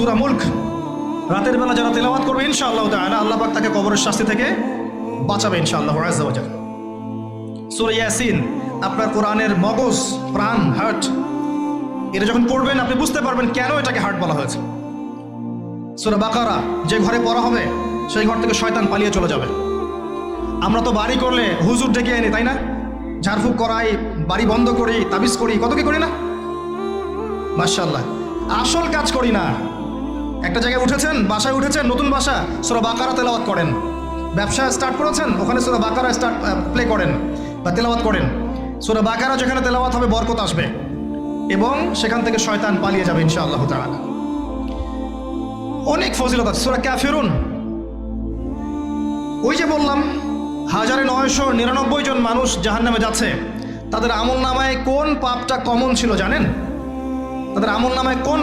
সূরা মুলক রাতের বেলা যারা তেলাওয়াত করবে ইনশাআল্লাহ তাআলা আল্লাহ পাক তাকে কবরের শাস্তি থেকে বাঁচাবে ইনশাআল্লাহ আযজা ওয়া জাল্লা। সূরা ইয়াসিন আপনার কোরআনের মগজ, প্রাণ, হার্ট, এটা যখন পড়বেন আপনি বুঝতে পারবেন কেন এটাকে হার্ট বলা হয়েছে। সূরা বাকারা যে ঘরে পড়া হবে সেই ঘর থেকে শয়তান পালিয়ে চলে যাবে। আমরা তো বাড়ি করলে হুজুর ডেকে আনি, তাই না? ঝাড়ফুঁক করাই, বাড়ি বন্ধ করি, তাবিজ করি, কত কি করি না? মাশাআল্লাহ, আসল কাজ করি না। একটা জায়গায় উঠেছেন, বাসায় উঠেছেন, নতুন বাসা, সূরা বাকারা তেলাওয়াত করেন। ব্যবসা স্টার্ট করেছেন, ওখানে সূরা বাকারা প্লে করেন বা তেলাওয়াত করেন। সূরা বাকারা যেখানে তেলাওয়াত হবে বরকত আসবে এবং সেখান থেকে শয়তান পালিয়ে যাবে ইনশাআল্লাহ তাআলা। অনেক ফজিলত আছে। সূরা কাফিরুন, ওই যে বললাম 1999 জন মানুষ জাহান্নামে যাচ্ছে, তাদের আমল নামায় কোন পাপটা কমন ছিল জানেন? তাদের আমল নামায় কোন